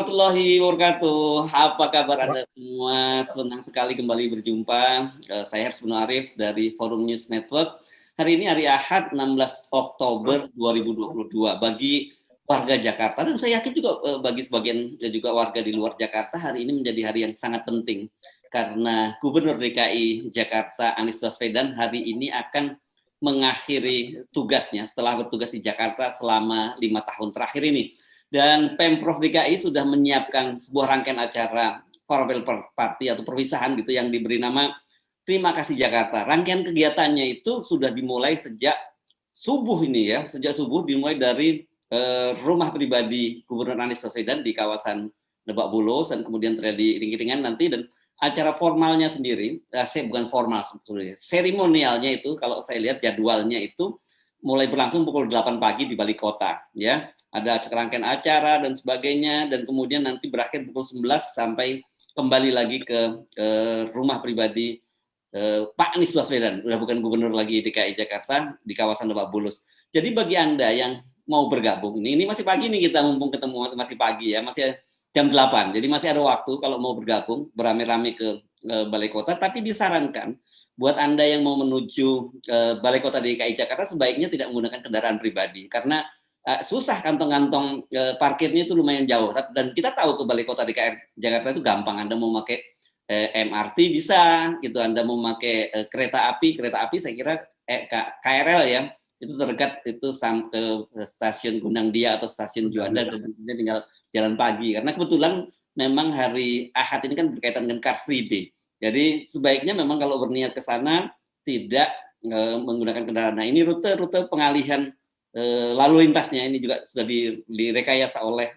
warahmatullahi wabarakatuh. Apa kabar Wah, Anda semua? Senang sekali kembali berjumpa. Saya Hersman Arif dari Forum News Network. Hari ini hari Ahad 16 Oktober 2022. Bagi warga Jakarta, dan saya yakin juga bagi sebagian juga warga di luar Jakarta, hari ini menjadi hari yang sangat penting. Karena Gubernur DKI Jakarta Anies Baswedan hari ini akan mengakhiri tugasnya setelah bertugas di Jakarta selama 5 tahun terakhir ini. Dan Pemprov DKI sudah menyiapkan sebuah rangkaian acara farewell party atau perpisahan gitu yang diberi nama Terima Kasih Jakarta. Rangkaian kegiatannya itu sudah dimulai sejak subuh ini ya, sejak subuh dimulai dari rumah pribadi Gubernur Anies Baswedan di kawasan Lebak Bulus dan kemudian terjadi iring-iringan nanti, dan acara formalnya sendiri, bukan formal sebetulnya, seremonialnya itu kalau saya lihat jadwalnya itu mulai berlangsung pukul 8 pagi di Balai Kota ya. Ada rangkaian acara dan sebagainya, dan kemudian nanti berakhir pukul 11 sampai kembali lagi ke rumah pribadi Pak Anies Baswedan, udah bukan gubernur lagi DKI Jakarta, di kawasan Lebak Bulus. Jadi bagi Anda yang mau bergabung, ini masih pagi nih, kita mumpung ketemu masih pagi ya, masih jam 8, jadi masih ada waktu kalau mau bergabung beramai-ramai ke Balai Kota, tapi disarankan buat Anda yang mau menuju Balai Kota DKI Jakarta sebaiknya tidak menggunakan kendaraan pribadi, karena susah kantong-kantong parkirnya itu lumayan jauh. Dan kita tahu ke Balai Kota DKI Jakarta itu gampang. Anda mau pakai MRT bisa, gitu. Anda mau pakai kereta api saya kira KRL ya, itu terdekat itu ke stasiun Gunangdia atau stasiun Juanda, dan tinggal jalan pagi. Karena kebetulan memang hari Ahad ini kan berkaitan dengan Car Free Day. Jadi sebaiknya memang kalau berniat ke sana tidak menggunakan kendaraan. Nah, ini rute pengalihan lalu lintasnya ini juga sudah direkayasa oleh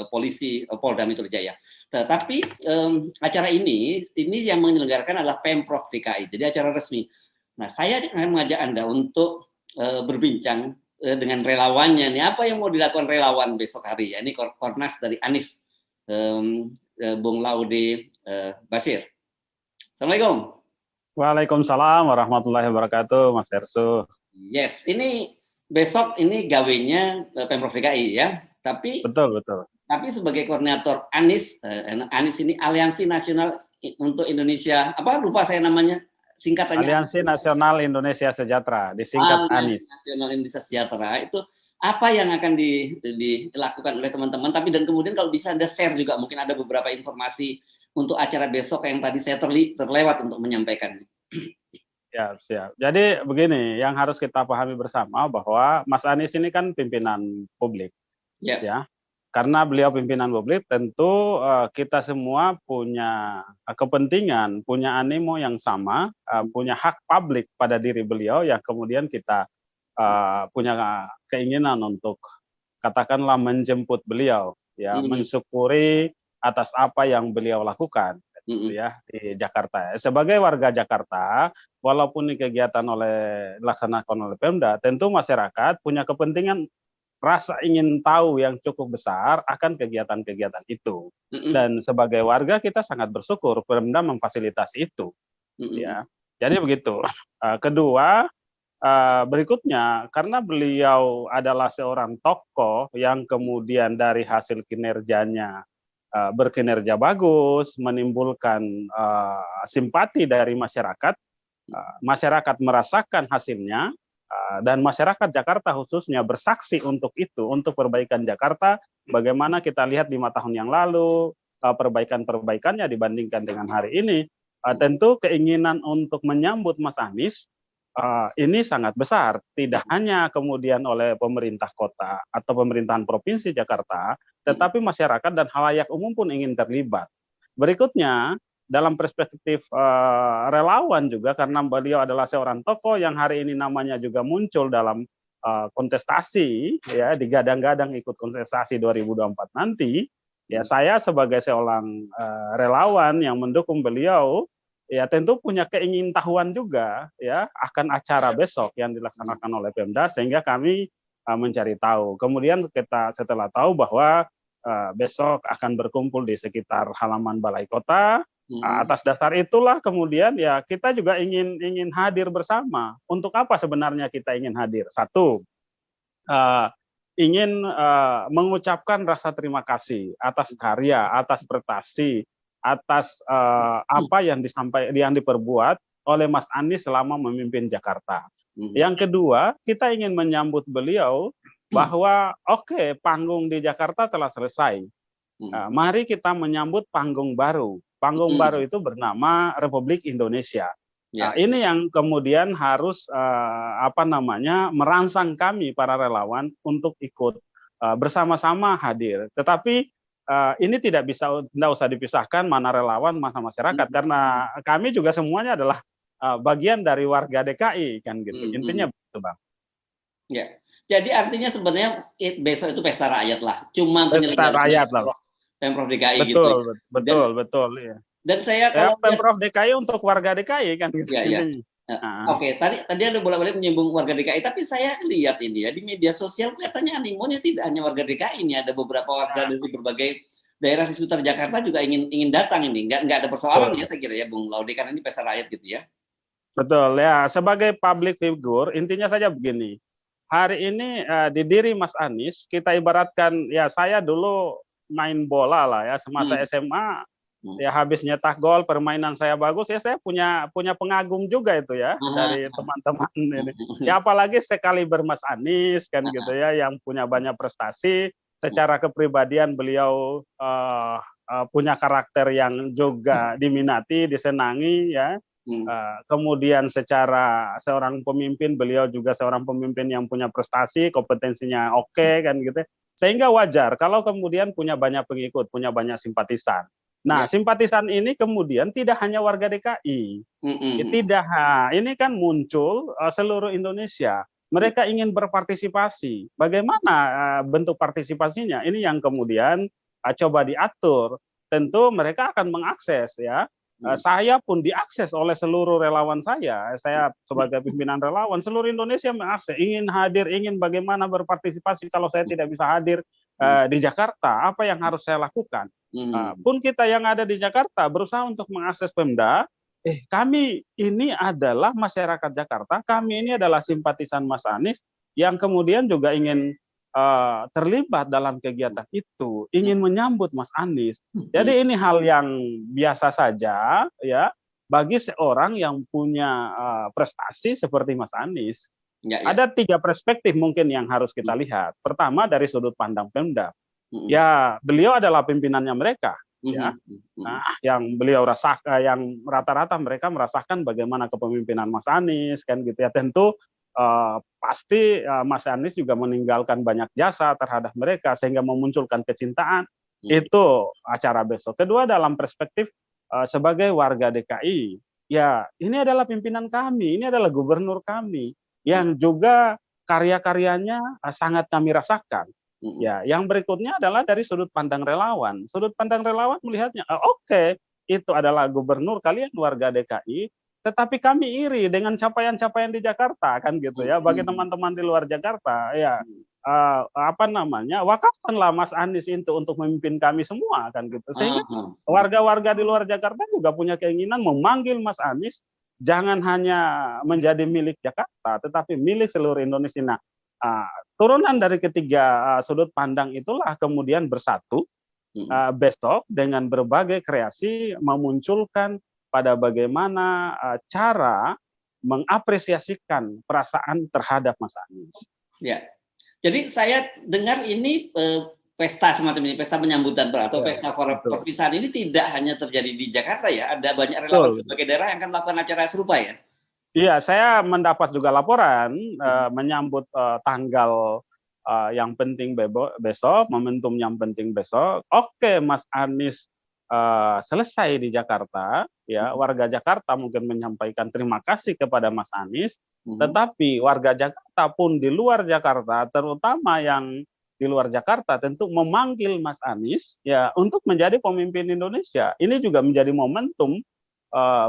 polisi Polda Metro Jaya. Tetapi acara ini yang menyelenggarakan adalah Pemprov DKI, jadi acara resmi. Nah, saya akan mengajak Anda untuk berbincang dengan relawannya nih, apa yang mau dilakukan relawan besok hari ya. Ini Kornas dari Anies, Bung Laude Basir. Assalamualaikum. Waalaikumsalam warahmatullahi wabarakatuh, Mas Hersu. Yes, ini besok ini gawenya Pemprov DKI ya, tapi Betul. sebagai koordinator Anies ini Aliansi Nasional untuk Indonesia, apa lupa saya namanya singkatannya. Aliansi Nasional Indonesia Sejahtera, disingkat Aliansi ANIS. Nasional Indonesia Sejahtera, itu apa yang akan dilakukan oleh teman-teman, tapi dan kemudian kalau bisa Anda share juga, mungkin ada beberapa informasi untuk acara besok yang tadi saya terlewat untuk menyampaikan. Siap. Jadi begini, yang harus kita pahami bersama bahwa Mas Anies ini kan pimpinan publik, Yes. ya. Karena beliau pimpinan publik, tentu kita semua punya kepentingan, punya animo yang sama, punya hak publik pada diri beliau, yang kemudian kita punya keinginan untuk katakanlah menjemput beliau, ya, mensyukuri atas apa yang beliau lakukan. Ya, di Jakarta. Sebagai warga Jakarta, walaupun ini kegiatan dilaksanakan oleh Pemda, tentu masyarakat punya kepentingan, rasa ingin tahu yang cukup besar akan kegiatan-kegiatan itu. Dan sebagai warga kita sangat bersyukur Pemda memfasilitasi itu. Ya. Jadi begitu. Kedua, berikutnya, karena beliau adalah seorang tokoh yang kemudian dari hasil kinerjanya berkinerja bagus, menimbulkan simpati dari masyarakat, masyarakat merasakan hasilnya, dan masyarakat Jakarta khususnya bersaksi untuk itu, untuk perbaikan Jakarta. Bagaimana kita lihat 5 tahun yang lalu, perbaikan-perbaikannya dibandingkan dengan hari ini, tentu keinginan untuk menyambut Mas Anies ini sangat besar, tidak hanya kemudian oleh pemerintah kota atau pemerintahan provinsi Jakarta, tetapi masyarakat dan halayak umum pun ingin terlibat. Berikutnya, dalam perspektif relawan juga, karena beliau adalah seorang tokoh yang hari ini namanya juga muncul dalam kontestasi, ya, digadang-gadang ikut kontestasi 2024 nanti, ya, saya sebagai seorang relawan yang mendukung beliau, ya tentu punya keingintahuan juga ya akan acara besok yang dilaksanakan oleh Pemda, sehingga kami mencari tahu. Kemudian kita setelah tahu bahwa besok akan berkumpul di sekitar halaman Balai Kota, atas dasar itulah kemudian ya kita juga ingin hadir bersama. Untuk apa sebenarnya kita ingin hadir? Satu, ingin mengucapkan rasa terima kasih atas karya, atas prestasi, atas apa yang diperbuat oleh Mas Anies selama memimpin Jakarta. Yang kedua, kita ingin menyambut beliau bahwa oke, panggung di Jakarta telah selesai. Mari kita menyambut panggung baru. Panggung baru itu bernama Republik Indonesia. Ini yang kemudian harus merangsang kami para relawan untuk ikut bersama-sama hadir. Tetapi ini tidak usah dipisahkan mana relawan, mana masyarakat, karena kami juga semuanya adalah bagian dari warga DKI kan gitu. Intinya begitu, Bang. Ya. Jadi artinya sebenarnya besok itu pesta rakyat lah. Cuma pesta rakyat lah. Pemprov DKI betul, gitu. Betul. Ya. Dan saya kalau Pemprov DKI untuk warga DKI kan gitu. Ya. Oke, tadi ada bolak-balik menyinggung warga DKI, tapi saya lihat ini ya di media sosial kelihatannya animonya tidak hanya warga DKI ini, ada beberapa warga dari berbagai daerah di sekitar Jakarta juga ingin datang ini. Nggak ada persoalan ya saya kira ya Bung Laude, karena ini pesta rakyat gitu ya. Betul ya, sebagai public figure intinya saja begini. Hari ini di diri Mas Anies kita ibaratkan ya, saya dulu main bola lah ya semasa SMA. Ya habis nyetak gol, permainan saya bagus ya, saya punya pengagum juga itu ya dari teman-teman ini. Ya apalagi sekali Mas Anies kan gitu ya, yang punya banyak prestasi, secara kepribadian beliau punya karakter yang juga diminati, disenangi ya. Kemudian secara seorang pemimpin, beliau juga seorang pemimpin yang punya prestasi, kompetensinya oke kan gitu. Sehingga wajar kalau kemudian punya banyak pengikut, punya banyak simpatisan. Nah, simpatisan ini kemudian tidak hanya warga DKI, ini kan muncul seluruh Indonesia. Mereka ingin berpartisipasi. Bagaimana bentuk partisipasinya? Ini yang kemudian coba diatur. Tentu mereka akan mengakses ya. Saya pun diakses oleh seluruh relawan saya. Saya sebagai pimpinan relawan seluruh Indonesia mengakses, ingin hadir, ingin bagaimana berpartisipasi kalau saya tidak bisa hadir di Jakarta. Apa yang harus saya lakukan? Pun kita yang ada di Jakarta berusaha untuk mengakses Pemda, kami ini adalah masyarakat Jakarta, kami ini adalah simpatisan Mas Anies yang kemudian juga ingin terlibat dalam kegiatan itu, ingin menyambut Mas Anies. Jadi ini hal yang biasa saja ya bagi seorang yang punya prestasi seperti Mas Anies. Ada 3 perspektif mungkin yang harus kita lihat. Pertama dari sudut pandang Pemda. Ya, beliau adalah pimpinannya mereka, ya. Nah, yang beliau rasakan, yang rata-rata mereka merasakan bagaimana kepemimpinan Mas Anies, kan gitu ya. Tentu pasti Mas Anies juga meninggalkan banyak jasa terhadap mereka sehingga memunculkan kecintaan. Itu acara besok. Kedua, dalam perspektif sebagai warga DKI, ya ini adalah pimpinan kami, ini adalah gubernur kami yang juga karya-karyanya sangat kami rasakan. Ya, yang berikutnya adalah dari sudut pandang relawan. Sudut pandang relawan melihatnya, oke, itu adalah gubernur kalian warga DKI, tetapi kami iri dengan capaian-capaian di Jakarta kan gitu ya. Bagi teman-teman di luar Jakarta, ya wakafkanlah Mas Anies itu untuk memimpin kami semua kan gitu. Sehingga warga-warga di luar Jakarta juga punya keinginan memanggil Mas Anies jangan hanya menjadi milik Jakarta, tetapi milik seluruh Indonesia. Nah, turunan dari ketiga sudut pandang itulah kemudian bersatu besok dengan berbagai kreasi memunculkan pada bagaimana cara mengapresiasikan perasaan terhadap Mas Anies. Ya, jadi saya dengar ini pesta semacam ini, pesta penyambutan atau pesta perpisahan ini tidak hanya terjadi di Jakarta ya, ada banyak relawan di berbagai daerah yang akan melakukan acara serupa ya. Iya, saya mendapat juga laporan menyambut tanggal yang penting besok, momentum yang penting besok. Oke, Mas Anies selesai di Jakarta, ya warga Jakarta mungkin menyampaikan terima kasih kepada Mas Anies, tetapi warga Jakarta pun di luar Jakarta, terutama yang di luar Jakarta, tentu memanggil Mas Anies ya untuk menjadi pemimpin Indonesia. Ini juga menjadi momentum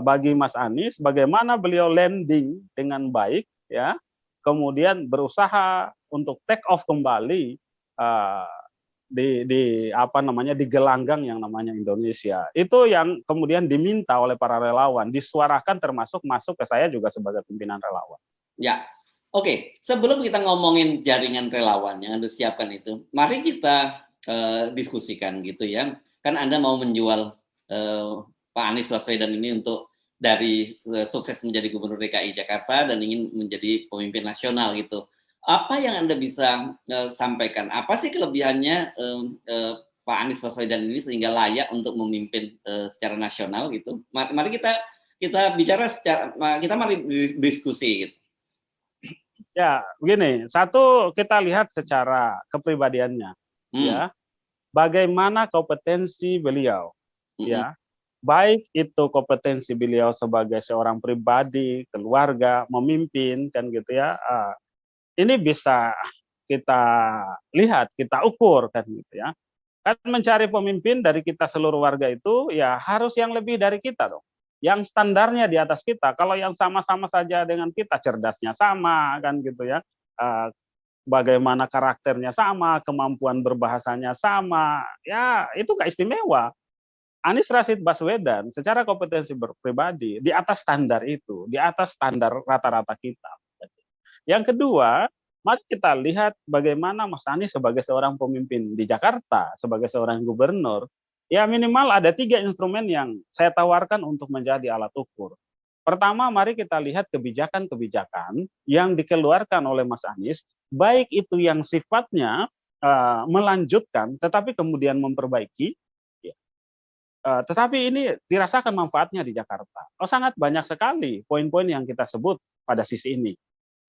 bagi Mas Anies, bagaimana beliau landing dengan baik, ya, kemudian berusaha untuk take off kembali di gelanggang yang namanya Indonesia. Itu yang kemudian diminta oleh para relawan, disuarakan termasuk masuk ke saya juga sebagai pimpinan relawan. Ya, Oke, sebelum kita ngomongin jaringan relawan yang Anda siapkan itu, mari kita diskusikan gitu ya. Kan Anda mau menjual Pak Anies Baswedan ini untuk dari sukses menjadi Gubernur DKI Jakarta dan ingin menjadi pemimpin nasional gitu. Apa yang Anda bisa sampaikan? Apa sih kelebihannya Pak Anies Baswedan ini sehingga layak untuk memimpin secara nasional gitu? Mari kita bicara mari diskusi gitu. Ya, begini, satu kita lihat secara kepribadiannya, Hmm. ya. Bagaimana kompetensi beliau, Mm-mm. ya. Baik itu kompetensi beliau sebagai seorang pribadi, keluarga, memimpin, kan gitu ya. Ini bisa kita lihat, kita ukur, kan gitu ya. Kan mencari pemimpin dari kita seluruh warga itu ya harus yang lebih dari kita dong. Yang standarnya di atas kita. Kalau yang sama-sama saja dengan kita, cerdasnya sama kan gitu ya. Eh, Bagaimana karakternya sama, kemampuan berbahasanya sama, ya itu nggak istimewa. Anies Rashid Baswedan secara kompetensi pribadi di atas standar itu, di atas standar rata-rata kita. Yang kedua, mari kita lihat bagaimana Mas Anies sebagai seorang pemimpin di Jakarta, sebagai seorang gubernur, ya minimal ada 3 instrumen yang saya tawarkan untuk menjadi alat ukur. Pertama, mari kita lihat kebijakan-kebijakan yang dikeluarkan oleh Mas Anies, baik itu yang sifatnya melanjutkan, tetapi kemudian memperbaiki, ya, tetapi ini dirasakan manfaatnya di Jakarta. Oh, sangat banyak sekali poin-poin yang kita sebut pada sisi ini.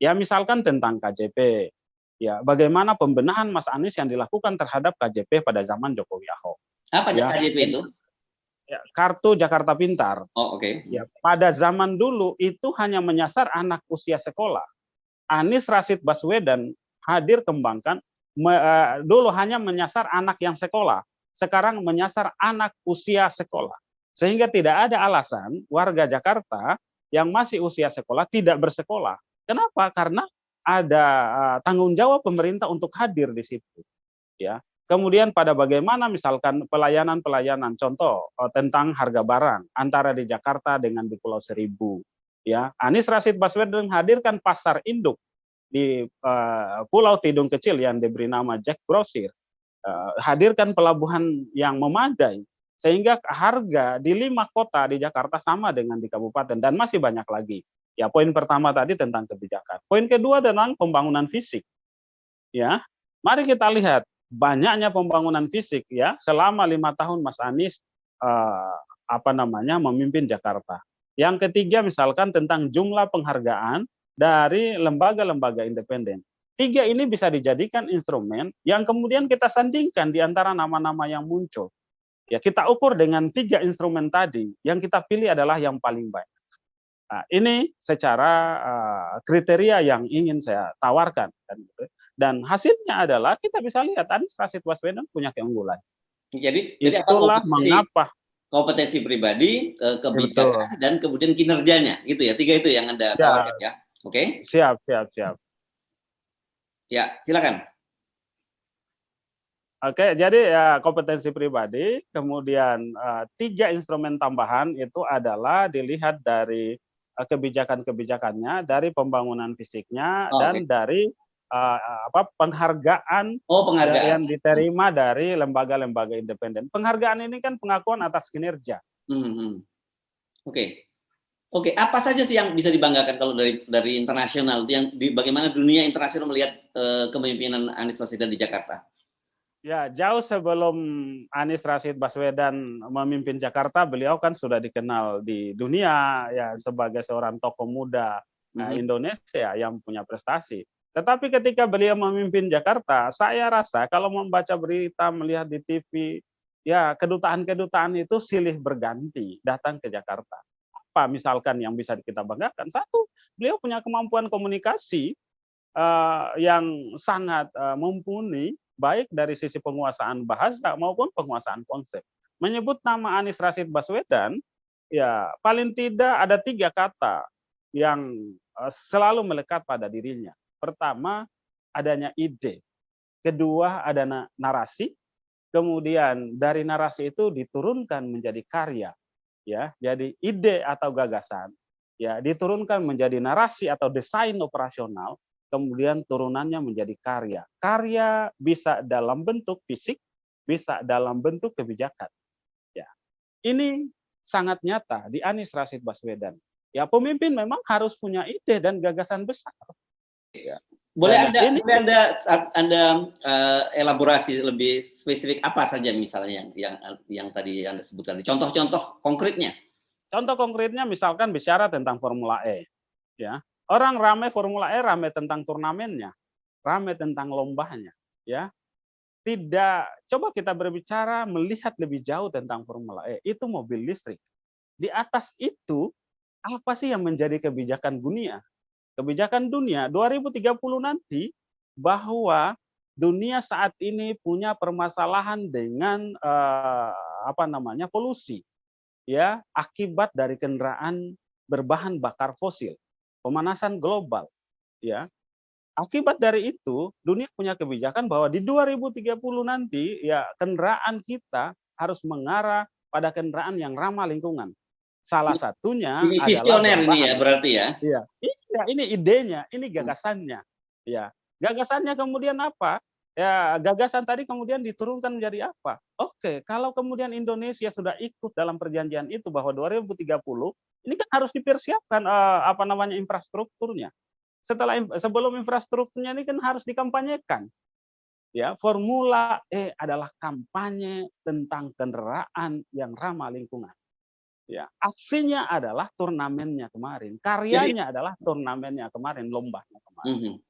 Ya misalkan tentang KJP, ya bagaimana pembenahan Mas Anies yang dilakukan terhadap KJP pada zaman Jokowi Ahok. Apa Ya, KJP itu? ya, Kartu Jakarta Pintar. Oh, oke. Ya, pada zaman dulu itu hanya menyasar anak usia sekolah. Anies Rashid Baswedan hadir kembangkan dulu hanya menyasar anak yang sekolah, sekarang menyasar anak usia sekolah. Sehingga tidak ada alasan warga Jakarta yang masih usia sekolah tidak bersekolah. Kenapa? Karena ada tanggung jawab pemerintah untuk hadir di situ, ya. Kemudian pada bagaimana misalkan pelayanan-pelayanan, contoh tentang harga barang antara di Jakarta dengan di Pulau Seribu, ya. Anies Rashid Baswedan hadirkan pasar induk di Pulau Tidung Kecil yang diberi nama Jack Grosir, hadirkan pelabuhan yang memadai sehingga harga di 5 kota di Jakarta sama dengan di kabupaten dan masih banyak lagi. Ya, poin pertama tadi tentang kebijakan. Poin kedua tentang pembangunan fisik. Ya, mari kita lihat banyaknya pembangunan fisik ya selama 5 tahun Mas Anies memimpin Jakarta. Yang ketiga misalkan tentang jumlah penghargaan dari lembaga-lembaga independen. 3 ini bisa dijadikan instrumen yang kemudian kita sandingkan di antara nama-nama yang muncul. Ya, kita ukur dengan 3 instrumen tadi, yang kita pilih adalah yang paling baik. Nah, ini secara kriteria yang ingin saya tawarkan. Dan hasilnya adalah kita bisa lihat Anies Rashid Baswedan punya keunggulan. Jadi apa Itulah mengapa. kompetensi pribadi, Ya, betul. kebijakan, dan kemudian kinerjanya, gitu ya. 3 itu yang Anda tawarkan ya. Oke? Siap. Ya, silakan. Oke, jadi ya kompetensi pribadi, kemudian 3 instrumen tambahan itu adalah dilihat dari kebijakan-kebijakannya, dari pembangunan fisiknya, dan dari penghargaan yang diterima dari lembaga-lembaga independen. Penghargaan ini kan pengakuan atas kinerja. Oke, apa saja sih yang bisa dibanggakan kalau dari internasional, yang bagaimana dunia internasional melihat kepemimpinan Anies Baswedan di Jakarta? Ya, jauh sebelum Anies Rashid Baswedan memimpin Jakarta, beliau kan sudah dikenal di dunia ya sebagai seorang tokoh muda Indonesia yang punya prestasi. Tetapi ketika beliau memimpin Jakarta, saya rasa kalau membaca berita, melihat di TV, ya kedutaan-kedutaan itu silih berganti datang ke Jakarta. Apa misalkan yang bisa kita banggakan? Satu, beliau punya kemampuan komunikasi yang sangat mumpuni, baik dari sisi penguasaan bahasa maupun penguasaan konsep. Menyebut nama Anies Rashid Baswedan, ya paling tidak ada 3 kata yang selalu melekat pada dirinya. Pertama, adanya ide. Kedua, ada narasi. Kemudian dari narasi itu diturunkan menjadi karya. Ya, jadi ide atau gagasan ya diturunkan menjadi narasi atau desain operasional kemudian turunannya menjadi karya. Karya bisa dalam bentuk fisik, bisa dalam bentuk kebijakan. Ya, ini sangat nyata di Anies Rashid Baswedan. Ya, pemimpin memang harus punya ide dan gagasan besar. Ya. Dan ini Boleh Anda elaborasi lebih spesifik apa saja misalnya yang tadi Anda sebutkan? Contoh-contoh konkretnya. contoh konkretnya misalkan bicara tentang Formula E, ya. Orang ramai Formula E, ramai tentang turnamennya, ramai tentang lombanya, ya. Tidak, coba kita berbicara melihat lebih jauh tentang Formula E, itu mobil listrik. Di atas itu, apa sih yang menjadi kebijakan dunia? Kebijakan dunia 2030 nanti bahwa dunia saat ini punya permasalahan dengan polusi, ya, akibat dari kendaraan berbahan bakar fosil, pemanasan global, ya. Akibat dari itu, dunia punya kebijakan bahwa di 2030 nanti ya kendaraan kita harus mengarah pada kendaraan yang ramah lingkungan. Salah satunya Ini adalah visioner ini ya berbahan. berarti ya. Iya, iya, ini idenya, ini gagasannya. Ya, gagasannya kemudian apa? Ya, gagasan tadi kemudian diturunkan menjadi apa? Oke, kalau kemudian Indonesia sudah ikut dalam perjanjian itu bahwa 2030 ini kan harus dipersiapkan infrastrukturnya. Sebelum infrastrukturnya ini kan harus dikampanyekan. Ya, Formula E adalah kampanye tentang kendaraan yang ramah lingkungan. Ya, aksinya adalah turnamennya kemarin, Jadi karyanya adalah turnamennya kemarin, lombanya kemarin.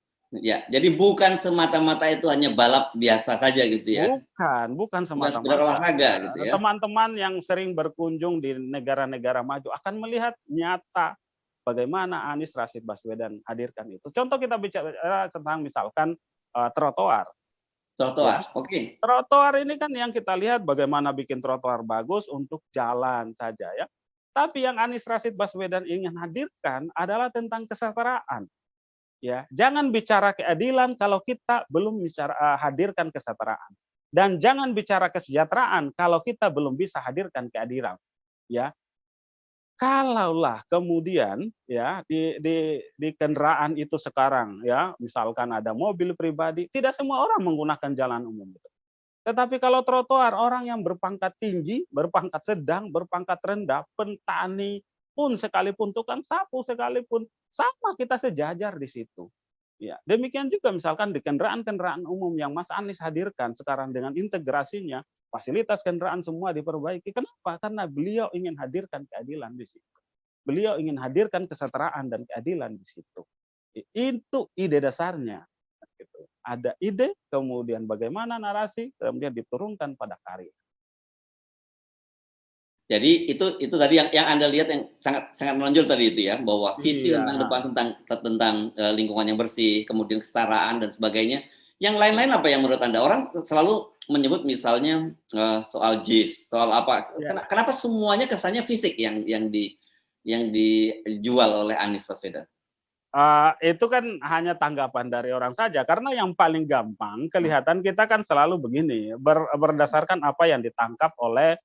ya, jadi bukan semata-mata itu hanya balap biasa saja gitu ya. Bukan Bukan sekedar semata-mata. olahraga gitu ya. Teman-teman yang sering berkunjung di negara-negara maju akan melihat nyata bagaimana Anies Rashid Baswedan hadirkan itu. Contoh kita bicara tentang misalkan trotoar. Ya. Trotoar. Oke. Trotoar ini kan yang kita lihat bagaimana bikin trotoar bagus untuk jalan saja ya. Tapi yang Anies Rashid Baswedan ingin hadirkan adalah tentang kesetaraan. Ya, jangan bicara keadilan kalau kita belum bicara hadirkan kesetaraan. Dan jangan bicara kesejahteraan kalau kita belum bisa hadirkan keadilan. Ya, kalaulah kemudian ya di kendaraan itu sekarang ya, misalkan ada mobil pribadi, tidak semua orang menggunakan jalan umum itu. Tetapi kalau trotoar, orang yang berpangkat tinggi, berpangkat sedang, berpangkat rendah, petani pun sekalipun, tukang sapu sekalipun, sama kita sejajar di situ. Ya, demikian juga misalkan di kendaraan-kendaraan umum yang Mas Anies hadirkan sekarang dengan integrasinya, fasilitas kendaraan semua diperbaiki. Kenapa? Karena beliau ingin hadirkan keadilan di situ. Beliau ingin hadirkan kesetaraan dan keadilan di situ. Itu ide dasarnya. Gitu. Ada ide, kemudian bagaimana narasi, kemudian diturunkan pada karya. Jadi itu tadi yang Anda lihat yang sangat sangat menonjol tadi itu ya, bahwa visi Iya. tentang depan tentang lingkungan yang bersih, kemudian kesetaraan dan sebagainya. Yang lain-lain apa yang menurut Anda? Orang selalu menyebut misalnya soal JIS, soal apa? Ya. Kenapa semuanya kesannya fisik yang dijual oleh Anies Baswedan? Itu kan hanya tanggapan dari orang saja, karena yang paling gampang kelihatan kita kan selalu begini, berdasarkan apa yang ditangkap oleh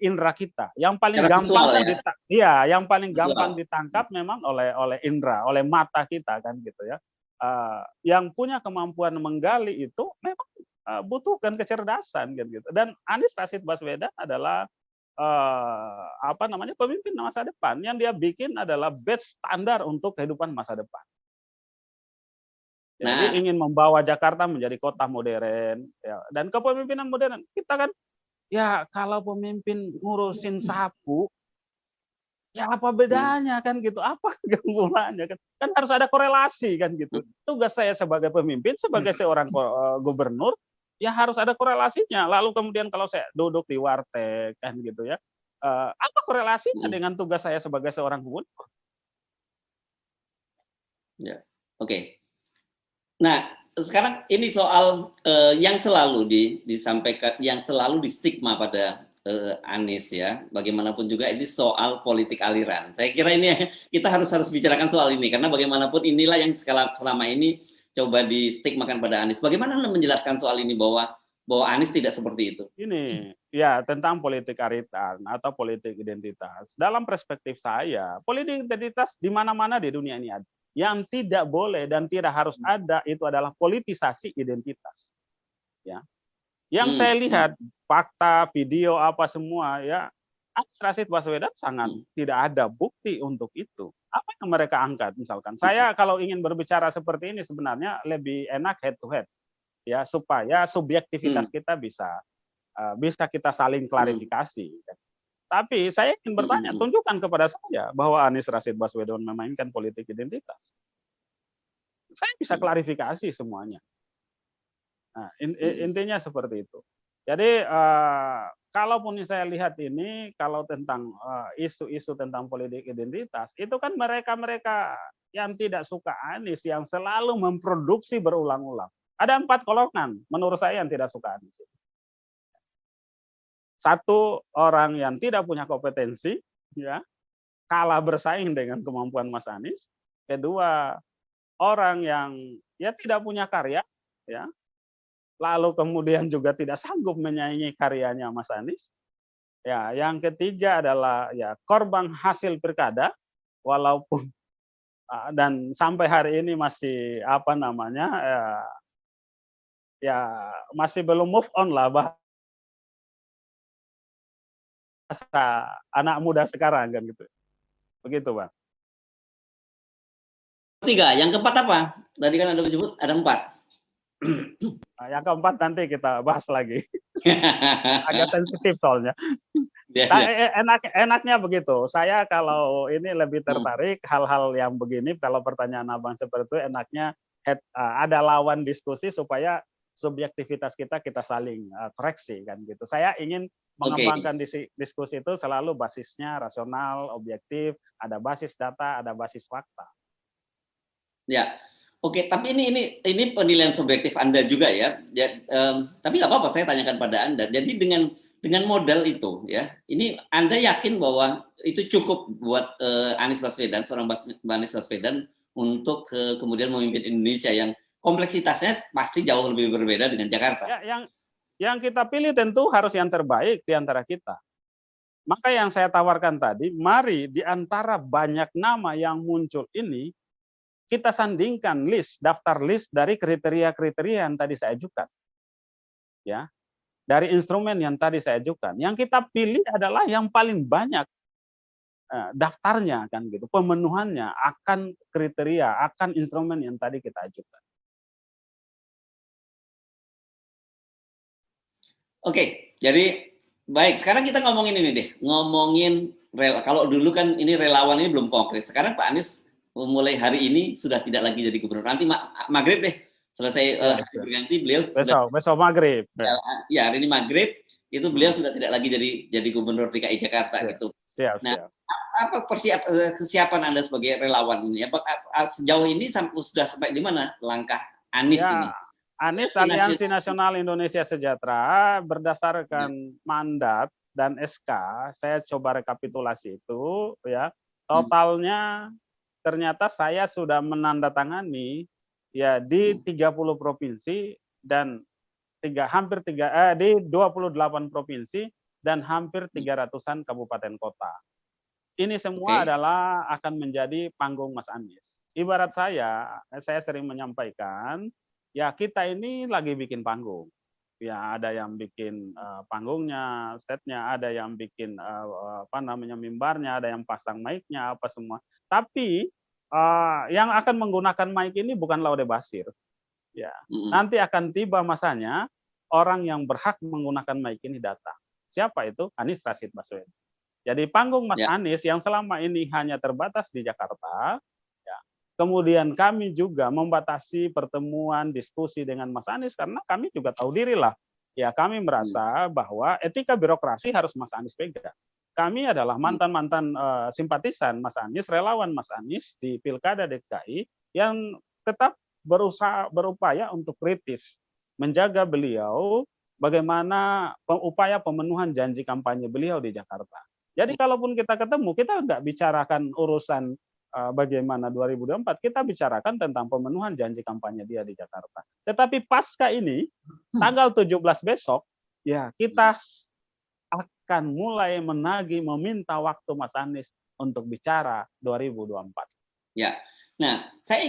indera kita. Yang paling Secara gampang visual kan ya? yang paling Visual. gampang ditangkap memang oleh indera, oleh mata kita kan gitu ya. Yang punya kemampuan menggali itu memang butuhkan kecerdasan kan gitu. Dan Anies Rashid Baswedan adalah pemimpin masa depan yang dia bikin adalah best standar untuk kehidupan masa depan. Jadi Nah, ingin membawa Jakarta menjadi kota modern ya. Dan kepemimpinan modern kita kan ya kalau pemimpin ngurusin sapu, ya apa bedanya kan gitu, apa keunggulannya kan? Kan harus ada korelasi kan gitu. Tugas saya sebagai pemimpin, sebagai seorang gubernur, ya harus ada korelasinya. Lalu kemudian kalau saya duduk di warteg kan gitu ya, apa korelasinya dengan tugas saya sebagai seorang gubernur? ya, oke. Nah, sekarang ini soal yang selalu disampaikan, yang selalu distigma pada Anies ya. Bagaimanapun juga ini soal politik aliran. Saya kira ini kita harus bicarakan soal ini karena bagaimanapun inilah yang selama ini coba distigmakan pada Anies. Bagaimana Anda menjelaskan soal ini bahwa Anies tidak seperti itu? Ini ya tentang politik aritan atau politik identitas. Dalam perspektif saya, politik identitas di mana-mana di dunia ini ada. Yang tidak boleh dan tidak harus ada itu adalah politisasi identitas. Ya. Yang saya lihat fakta, video apa semua ya, Anies Rashid Baswedan sangat tidak ada bukti untuk itu. Apa yang mereka angkat misalkan? Saya kalau ingin berbicara seperti ini sebenarnya lebih enak head to head ya, supaya subjektivitas kita bisa kita saling klarifikasi. Tapi saya ingin bertanya, tunjukkan kepada saya bahwa Anies Rashid Baswedan memainkan politik identitas. Saya bisa klarifikasi semuanya. Nah, intinya seperti itu. Jadi kalaupun saya lihat ini, kalau tentang isu-isu tentang politik identitas, itu kan mereka-mereka yang tidak suka Anies, yang selalu memproduksi berulang-ulang. Ada 4 golongan menurut saya yang tidak suka Anies. Satu, orang yang tidak punya kompetensi, ya, kalah bersaing dengan kemampuan Mas Anies. Kedua, orang yang ya tidak punya karya, ya, lalu kemudian juga tidak sanggup menyaingi karyanya Mas Anies. Ya, yang ketiga adalah ya korban hasil pilkada, walaupun dan sampai hari ini masih apa namanya ya masih belum move on lah anak muda sekarang kan gitu. Begitu, Bang. Tiga, yang keempat apa? Tadi kan ada menyebut ada 4. Nah, yang keempat nanti kita bahas lagi. Agak sensitif soalnya. Enaknya begitu. Saya kalau ini lebih tertarik hal-hal yang begini, kalau pertanyaan Abang seperti itu enaknya ada lawan diskusi supaya subjektivitas kita saling koreksi kan gitu. Saya ingin mengembangkan diskusi itu selalu basisnya rasional, objektif, ada basis data, ada basis fakta. Ya, oke. Tapi ini penilaian subjektif Anda juga ya. Tapi nggak apa-apa, saya tanyakan pada Anda. Jadi dengan modal itu, ya, ini Anda yakin bahwa itu cukup buat Anies Baswedan, seorang Anies Baswedan untuk kemudian memimpin Indonesia yang kompleksitasnya pasti jauh lebih berbeda dengan Jakarta. Ya, yang kita pilih tentu harus yang terbaik di antara kita. Maka yang saya tawarkan tadi, mari di antara banyak nama yang muncul ini, kita sandingkan daftar list dari kriteria-kriteria yang tadi saya ajukan. Ya. Dari instrumen yang tadi saya ajukan. Yang kita pilih adalah yang paling banyak daftarnya kan gitu, pemenuhannya akan kriteria, akan instrumen yang tadi kita ajukan. Oke, jadi baik. Sekarang kita ngomongin ini deh, kalau dulu kan ini relawan ini belum konkret. Sekarang Pak Anies mulai hari ini sudah tidak lagi jadi gubernur. Nanti maghrib deh, selesai berganti beliau besok maghrib. Ya, hari ini maghrib itu beliau sudah tidak lagi jadi gubernur DKI Jakarta gitu. Siap. Apa kesiapan Anda sebagai relawan ini? Sejauh ini sudah sampai di mana langkah Anies ini? Anies Aliansi Nasional Indonesia Sejahtera berdasarkan mandat dan SK, saya coba rekapitulasi itu ya. Totalnya ternyata saya sudah menandatangani ya di 30 provinsi dan di 28 provinsi dan hampir 300-an kabupaten kota. Ini semua adalah akan menjadi panggung Mas Anies. Ibarat saya sering menyampaikan, ya kita ini lagi bikin panggung. Ya ada yang bikin panggungnya, setnya, ada yang bikin mimbarnya, ada yang pasang mic-nya apa semua. Tapi yang akan menggunakan mic ini bukan Laude Bashir. Ya, nanti akan tiba masanya orang yang berhak menggunakan mic ini datang. Siapa itu? Anies Rashid Baswedan. Jadi panggung Mas Anies yang selama ini hanya terbatas di Jakarta, ya. Kemudian kami juga membatasi pertemuan diskusi dengan Mas Anies karena kami juga tahu diri lah. Ya kami merasa bahwa etika birokrasi harus Mas Anies pegang. Kami adalah mantan-mantan simpatisan Mas Anies, relawan Mas Anies di Pilkada DKI yang tetap berupaya untuk kritis, menjaga beliau bagaimana upaya pemenuhan janji kampanye beliau di Jakarta. Jadi kalaupun kita ketemu, kita nggak bicarakan urusan bagaimana 2024, kita bicarakan tentang pemenuhan janji kampanye dia di Jakarta. Tetapi pasca ini, tanggal 17 besok, ya kita akan mulai menagih, meminta waktu Mas Anies untuk bicara 2024. Ya, Nah, saya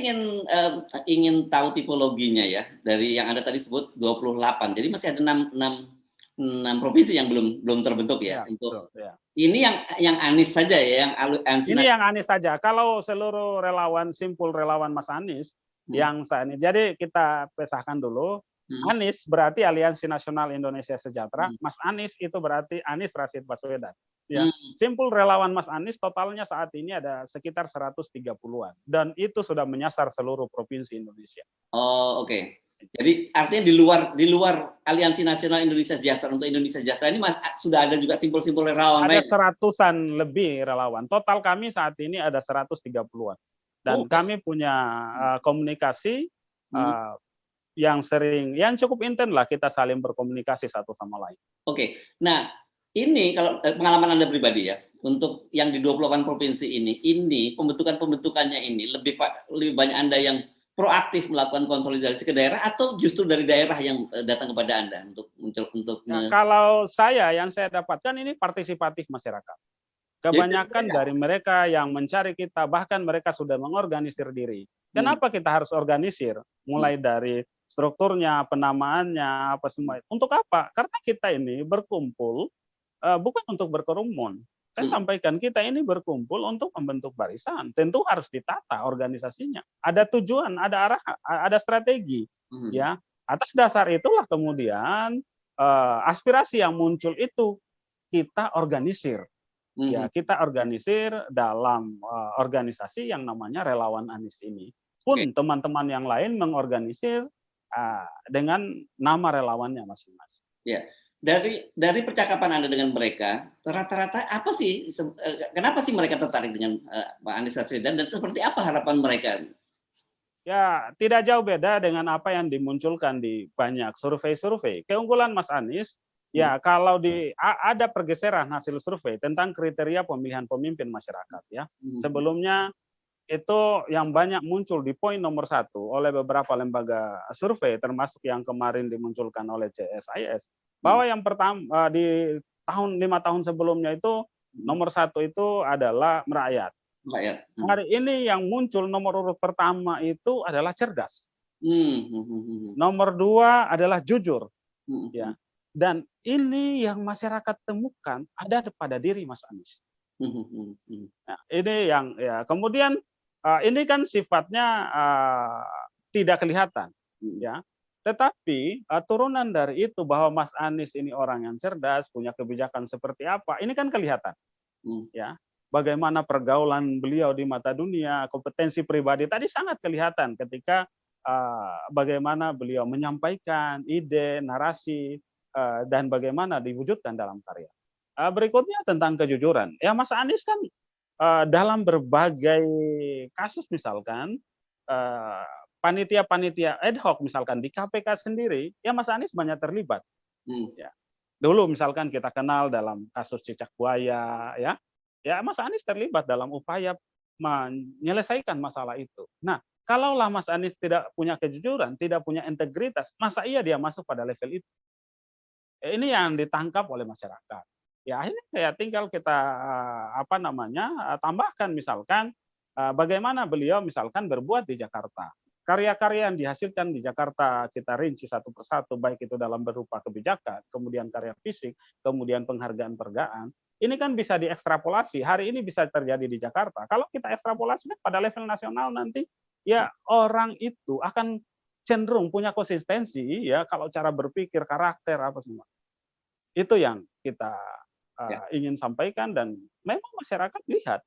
ingin tahu tipologinya ya dari yang Anda tadi sebut 28. Jadi masih ada 6 provinsi yang belum terbentuk ya Ya, betul. untuk Ya. ini yang Anies saja ya, yang Ini yang Anies saja. Kalau seluruh relawan, simpul relawan Mas Anies, hmm, yang saat ini. Jadi kita pesahkan dulu. hmm, Anies berarti Aliansi Nasional Indonesia Sejahtera. hmm, Mas Anies itu berarti Anies Rashid Baswedan. Ya, hmm. simpul relawan Mas Anies totalnya saat ini ada sekitar 130-an. Dan itu sudah menyasar seluruh provinsi Indonesia. Oh, oke. Jadi artinya di luar Aliansi Nasional Indonesia Sejahtera untuk Indonesia Sejahtera ini sudah ada juga simpul-simpul relawan Ada lain. seratusan lebih relawan. Total kami saat ini ada 130-an. Oh, Dan kami punya komunikasi hmm. yang sering, yang cukup intens lah kita saling berkomunikasi satu sama lain. Oke. Nah, ini kalau pengalaman Anda pribadi ya, untuk yang di 28 provinsi ini pembentukannya ini lebih banyak Anda yang proaktif melakukan konsolidasi ke daerah atau justru dari daerah yang datang kepada Anda untuk Ya, kalau yang saya dapatkan ini partisipatif masyarakat. jadi Kebanyakan dari mereka yang mencari kita, bahkan mereka sudah mengorganisir diri. hmm, Kenapa kita harus organisir? hmm, Mulai dari strukturnya, penamaannya, apa semua. Untuk apa? Karena kita ini berkumpul bukan untuk berkerumun. Saya hmm, sampaikan kita ini berkumpul untuk membentuk barisan. Tentu harus ditata organisasinya. Ada tujuan, ada arah, ada strategi. hmm, Ya, atas dasar itulah kemudian aspirasi yang muncul itu kita organisir. hmm, Ya, kita organisir dalam organisasi yang namanya Relawan Anies ini. oke. Pun teman-teman yang lain mengorganisir dengan nama relawannya masing-masing. Ya. Dari percakapan Anda dengan mereka, rata-rata apa sih kenapa sih mereka tertarik dengan Pak Anies Baswedan dan seperti apa harapan mereka? Ya, tidak jauh beda dengan apa yang dimunculkan di banyak survei-survei. Keunggulan Mas Anies, Hmm, ya kalau ada pergeseran hasil survei tentang kriteria pemilihan pemimpin masyarakat ya. hmm, Sebelumnya itu yang banyak muncul di poin nomor 1 oleh beberapa lembaga survei, termasuk yang kemarin dimunculkan oleh CSIS, hmm, bahwa yang pertama di 5 tahun sebelumnya itu hmm, nomor 1 itu adalah merakyat. rakyat. Hari ini yang muncul nomor urut pertama itu adalah cerdas. Hmm, hmm, hmm, hmm, Nomor 2 adalah jujur, hmm, hmm, ya. Dan ini yang masyarakat temukan ada pada diri Mas Anies. hmm, hmm, hmm, Nah, ini yang ya kemudian ini kan sifatnya tidak kelihatan, hmm. ya. Tetapi turunan dari itu bahwa Mas Anies ini orang yang cerdas, punya kebijakan seperti apa, ini kan kelihatan. Hmm, Ya, bagaimana pergaulan beliau di mata dunia, kompetensi pribadi tadi sangat kelihatan ketika bagaimana beliau menyampaikan ide, narasi, dan bagaimana diwujudkan dalam karya. Berikutnya tentang kejujuran. Ya, Mas Anies kan dalam berbagai kasus misalkan eh, panitia-panitia ad hoc misalkan di KPK sendiri, ya Mas Anies banyak terlibat. hmm. Ya, dulu misalkan kita kenal dalam kasus cicak buaya, ya, ya Mas Anies terlibat dalam upaya menyelesaikan masalah itu. Nah, kalaulah Mas Anies tidak punya kejujuran, tidak punya integritas, masa iya dia masuk pada level itu? Ini yang ditangkap oleh masyarakat. Ya akhirnya ya tinggal kita tambahkan misalkan bagaimana beliau misalkan berbuat di Jakarta. Karya-karya yang dihasilkan di Jakarta kita rinci satu persatu, baik itu dalam berupa kebijakan, kemudian karya fisik, kemudian penghargaan-pergaan. Ini kan bisa diekstrapolasi. Hari ini bisa terjadi di Jakarta. Kalau kita ekstrapolasi pada level nasional nanti, ya orang itu akan cenderung punya konsistensi ya kalau cara berpikir, karakter apa semua. Itu yang kita Ya, ingin sampaikan dan memang masyarakat lihat.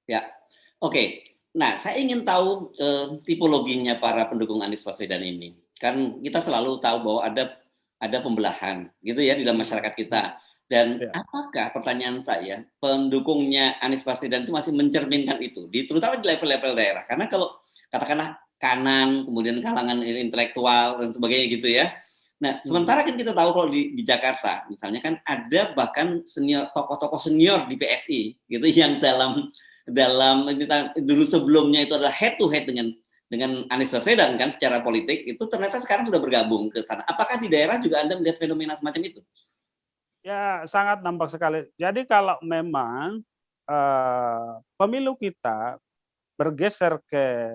ya. Oke. Nah, saya ingin tahu tipologinya para pendukung Anies Baswedan ini. Kan kita selalu tahu bahwa ada pembelahan gitu ya di dalam masyarakat kita. Dan Ya. apakah pertanyaan saya, pendukungnya Anies Baswedan itu masih mencerminkan itu, terutama di level-level daerah? Karena kalau katakanlah kanan, kemudian kalangan intelektual dan sebagainya gitu ya. Nah, sementara kan kita tahu kalau di Jakarta, misalnya kan ada bahkan tokoh-tokoh senior di PSI gitu yang dalam dulu sebelumnya itu adalah head to head dengan Anies Baswedan kan secara politik, itu ternyata sekarang sudah bergabung ke sana. Apakah di daerah juga Anda melihat fenomena semacam itu? Ya, sangat nampak sekali. Jadi kalau memang pemilu kita bergeser ke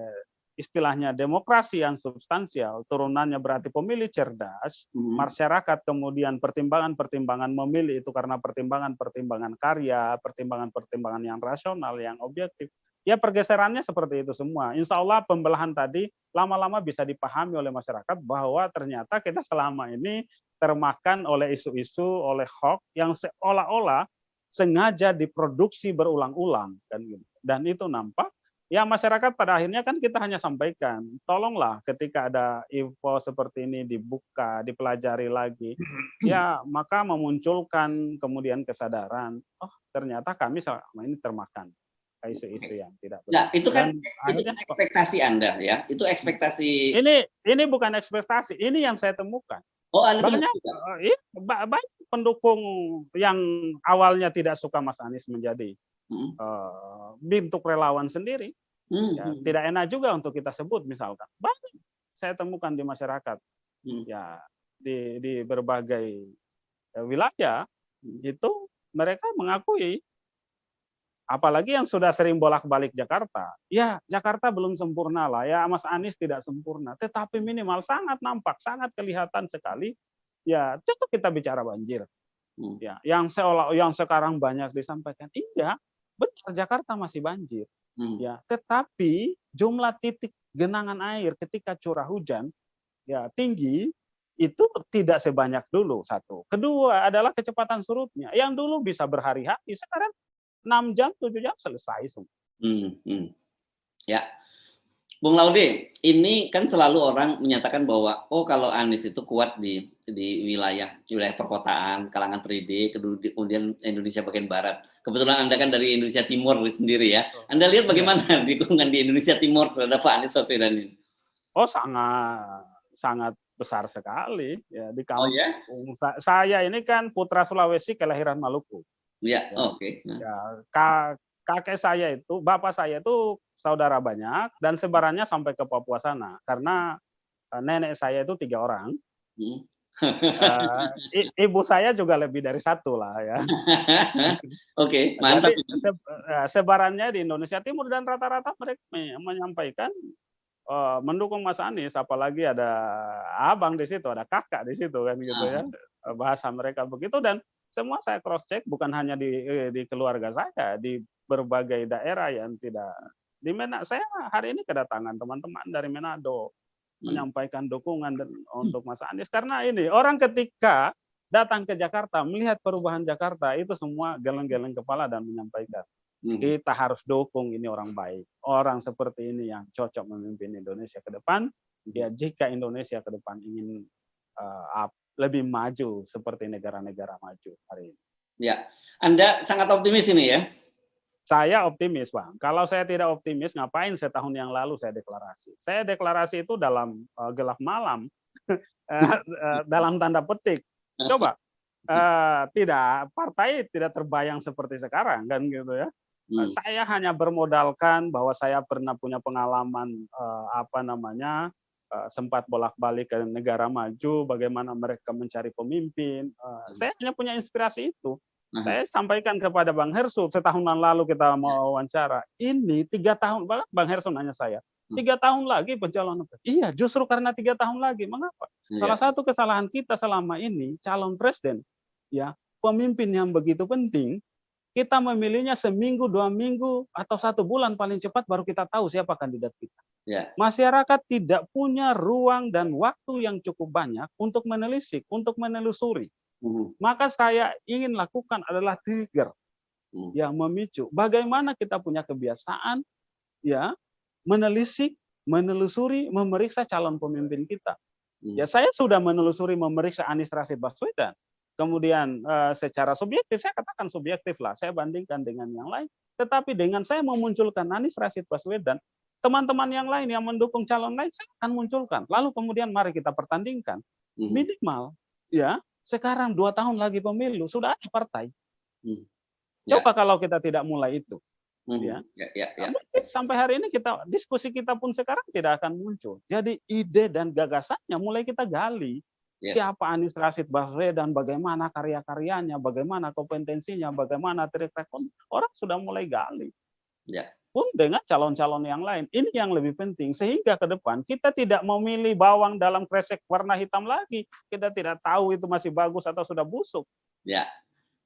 istilahnya demokrasi yang substansial, turunannya berarti pemilih cerdas, masyarakat kemudian pertimbangan-pertimbangan memilih itu karena pertimbangan-pertimbangan karya, pertimbangan-pertimbangan yang rasional, yang objektif. Ya pergeserannya seperti itu semua. Insya Allah pembelahan tadi lama-lama bisa dipahami oleh masyarakat bahwa ternyata kita selama ini termakan oleh isu-isu, oleh hoax yang seolah-olah sengaja diproduksi berulang-ulang kan gitu. Dan itu nampak ya masyarakat pada akhirnya kan kita hanya sampaikan, tolonglah ketika ada info seperti ini dibuka, dipelajari lagi, ya maka memunculkan kemudian kesadaran, oh ternyata kami selama ini termakan isu-isu yang tidak Nah, benar. itu kan Dan akhirnya ekspektasi Anda ya, itu ekspektasi. ini bukan ekspektasi, ini yang saya temukan. Oh, Anda Banyak banyak pendukung yang awalnya tidak suka Mas Anies menjadi bentuk relawan sendiri. Ya, tidak enak juga untuk kita sebut misalkan. Banyak saya temukan di masyarakat. Ya, di berbagai wilayah itu mereka mengakui, apalagi yang sudah sering bolak-balik Jakarta. Ya, Jakarta belum sempurna lah ya, Mas Anies tidak sempurna, tetapi minimal sangat nampak, sangat kelihatan sekali. Ya, contoh kita bicara banjir. Ya, yang sekarang banyak disampaikan, iya, benar Jakarta masih banjir. Ya, tetapi jumlah titik genangan air ketika curah hujan ya tinggi itu tidak sebanyak dulu, satu. Kedua adalah kecepatan surutnya. Yang dulu bisa berhari-hari, sekarang 6 jam, 7 jam selesai semua. Ya, Bung Laude, ini kan selalu orang menyatakan bahwa oh kalau Anies itu kuat di wilayah perkotaan, kalangan 3D, kemudian Indonesia bagian barat. Kebetulan Anda kan dari Indonesia Timur sendiri ya. Anda lihat bagaimana dukungan di Indonesia Timur terhadap Pak Anies Baswedan ini? Oh sangat besar sekali ya di kampung. Oh ya? Saya ini kan putra Sulawesi kelahiran Maluku. Ya, ya. Oke. Ya, kakek saya itu, bapak saya itu saudara banyak dan sebarannya sampai ke Papua sana karena nenek saya itu 3 orang. Ibu saya juga lebih dari 1 lah ya. Oke, mantap. Jadi sebarannya di Indonesia Timur dan rata-rata mereka menyampaikan mendukung Mas Anies, apalagi ada abang di situ, ada kakak di situ kan gitu ya. Bahasa mereka begitu dan semua saya cross check bukan hanya di keluarga saya, di berbagai daerah yang tidak di saya hari ini kedatangan teman-teman dari Manado menyampaikan dukungan untuk Mas Anies karena ini orang ketika datang ke Jakarta melihat perubahan Jakarta itu semua geleng-geleng kepala dan menyampaikan kita harus dukung ini orang baik, orang seperti ini yang cocok memimpin Indonesia ke depan. Ya jika Indonesia ke depan ingin lebih maju seperti negara-negara maju hari ini. Ya, Anda sangat optimis ini ya? Saya optimis, Bang. Kalau saya tidak optimis, ngapain setahun yang lalu saya deklarasi? Saya deklarasi itu dalam gelap malam, dalam tanda petik. Coba, partai tidak terbayang seperti sekarang, kan gitu ya. Saya hanya bermodalkan bahwa saya pernah punya pengalaman sempat bolak-balik ke negara maju, bagaimana mereka mencari pemimpin. Saya hanya punya inspirasi itu. Saya sampaikan kepada Bang Hersut setahunan lalu kita mau wawancara. Ini 3 tahun, Bang Hersut nanya saya, 3 tahun lagi pencalonan. Iya, justru karena 3 tahun lagi. Mengapa? Salah satu kesalahan kita selama ini calon presiden, ya pemimpin yang begitu penting, kita memilihnya seminggu, 2 minggu, atau 1 bulan paling cepat baru kita tahu siapa kandidat kita. Masyarakat tidak punya ruang dan waktu yang cukup banyak untuk menelisik, untuk menelusuri. Maka saya ingin lakukan adalah trigger yang memicu. Bagaimana kita punya kebiasaan ya menelisik, menelusuri, memeriksa calon pemimpin kita. Ya saya sudah menelusuri, memeriksa Anies Rashid Baswedan. Kemudian secara subjektif, saya katakan subjektif lah, saya bandingkan dengan yang lain. Tetapi dengan saya memunculkan Anies Rashid Baswedan, teman-teman yang lain yang mendukung calon lain saya akan munculkan. Lalu kemudian mari kita pertandingkan. Minimal ya sekarang 2 tahun lagi pemilu sudah ada partai. Coba kalau kita tidak mulai itu, ya. Mungkin sampai hari ini diskusi kita pun sekarang tidak akan muncul. Jadi ide dan gagasannya mulai kita gali. Siapa Anies Rashid Baswedan, bagaimana karya-karyanya, bagaimana kompetensinya, bagaimana track record, orang sudah mulai gali. maupun dengan calon-calon yang lain. Ini yang lebih penting, sehingga ke depan kita tidak memilih bawang dalam kresek warna hitam lagi. Kita tidak tahu itu masih bagus atau sudah busuk. Ya.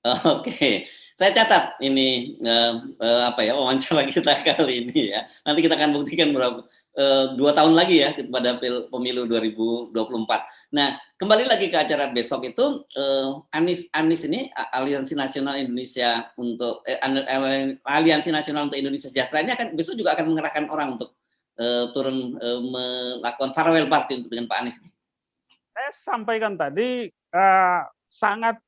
Oke, saya catat ini wawancara kita kali ini ya. Nanti kita akan buktikan 2 tahun lagi ya pada pemilu 2024. Nah, kembali lagi ke acara besok itu Anies ini Aliansi Nasional Indonesia untuk Aliansi Nasional untuk Indonesia Sejahtera ini besok juga akan mengerahkan orang untuk turun melakukan farewell party dengan Pak Anies. Saya sampaikan tadi sangat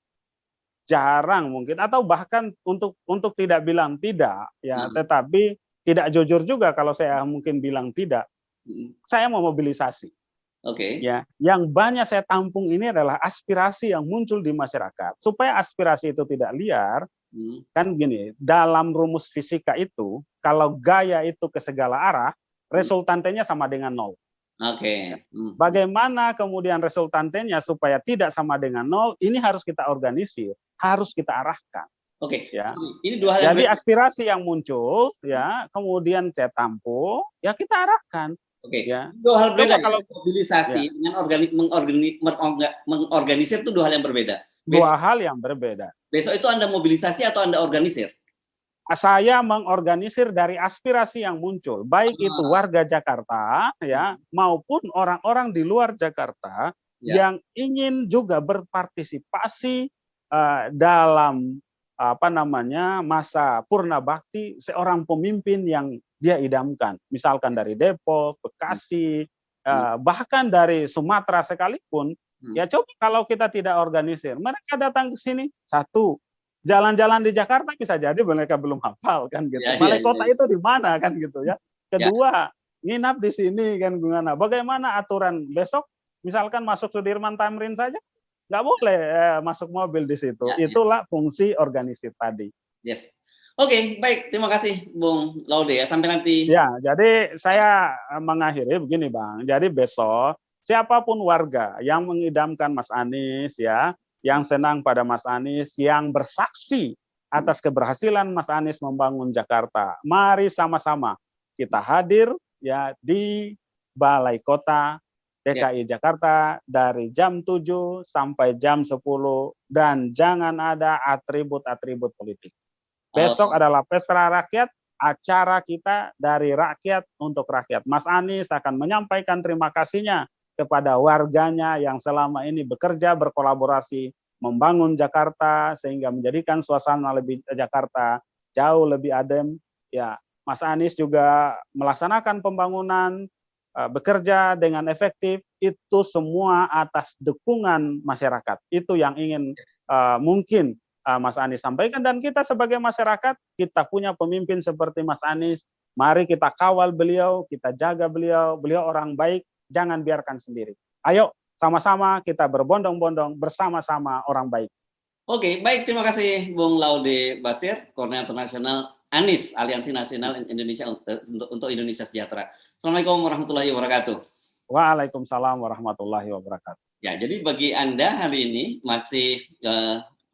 jarang mungkin, atau bahkan untuk tidak bilang tidak ya, tetapi tidak jujur juga kalau saya mungkin bilang tidak. Saya mau mobilisasi. Oke. Ya, yang banyak saya tampung ini adalah aspirasi yang muncul di masyarakat. Supaya aspirasi itu tidak liar, kan gini, dalam rumus fisika itu kalau gaya itu ke segala arah, resultantenya sama dengan 0. Oke. Bagaimana kemudian resultantenya supaya tidak sama dengan 0, ini harus kita organisir, harus kita arahkan. Oke. Ya. Ini 2 hal yang jadi aspirasi yang muncul, ya, kemudian saya tampung, ya kita arahkan. Oke. Ya. 2 hal berbeda. Kalau mobilisasi dengan mengorganisir itu 2 hal yang berbeda. 2 hal yang berbeda. Besok itu Anda mobilisasi atau Anda organisir? Saya mengorganisir dari aspirasi yang muncul, baik itu warga Jakarta ya maupun orang-orang di luar Jakarta yang ingin juga berpartisipasi dalam masa purna bakti seorang pemimpin yang dia idamkan, misalkan dari Depok, Bekasi, bahkan dari Sumatera sekalipun. Ya coba kalau kita tidak organisir, mereka datang ke sini, satu, jalan-jalan di Jakarta bisa jadi mereka belum hafal kan gitu. Balai kota itu di mana kan gitu ya. Kedua, nginap di sini kan gimana. Bagaimana aturan besok misalkan masuk Sudirman Tamrin saja nggak boleh masuk mobil di situ. Itulah fungsi organisir tadi. Yes. Oke, baik. Terima kasih Bung Laude ya. Sampai nanti. Ya, jadi saya mengakhiri begini Bang. Jadi besok siapapun warga yang mengidamkan Mas Anies ya, yang senang pada Mas Anies, yang bersaksi atas keberhasilan Mas Anies membangun Jakarta. Mari sama-sama kita hadir ya di Balai Kota DKI Jakarta dari jam 7 sampai jam 10 dan jangan ada atribut-atribut politik. Besok adalah pesta rakyat, acara kita dari rakyat untuk rakyat. Mas Anies akan menyampaikan terima kasihnya kepada warganya yang selama ini bekerja berkolaborasi membangun Jakarta sehingga menjadikan suasana lebih Jakarta jauh lebih adem. Ya, Mas Anies juga melaksanakan pembangunan, bekerja dengan efektif, itu semua atas dukungan masyarakat. Itu yang ingin mungkin Mas Anies sampaikan, dan kita sebagai masyarakat, kita punya pemimpin seperti Mas Anies, mari kita kawal beliau, kita jaga beliau, beliau orang baik, jangan biarkan sendiri. Ayo sama-sama kita berbondong-bondong bersama-sama orang baik. Oke, baik, terima kasih Bung Laude Basir, Koordinator Nasional Anies, Aliansi Nasional Indonesia untuk Indonesia Sejahtera. Assalamualaikum warahmatullahi wabarakatuh. Waalaikumsalam warahmatullahi wabarakatuh. Ya, jadi bagi Anda hari ini masih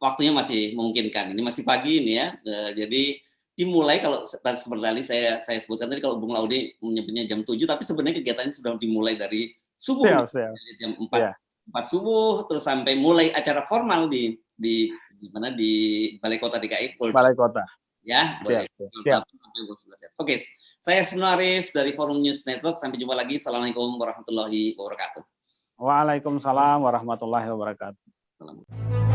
waktunya masih memungkinkan. Ini masih pagi ini ya. Jadi dimulai kalau seperti tadi saya sebutkan tadi kalau Bung Laude menyebutnya jam 7, tapi sebenarnya kegiatannya sudah dimulai dari subuh. Dari jam 4 subuh terus sampai mulai acara formal di mana di Balai Kota DKI. Balai Kota. Ya, siap. Oke, saya Hasbunur Arif dari Forum News Network. Sampai jumpa lagi. Assalamualaikum warahmatullahi wabarakatuh. Waalaikumsalam warahmatullahi wabarakatuh.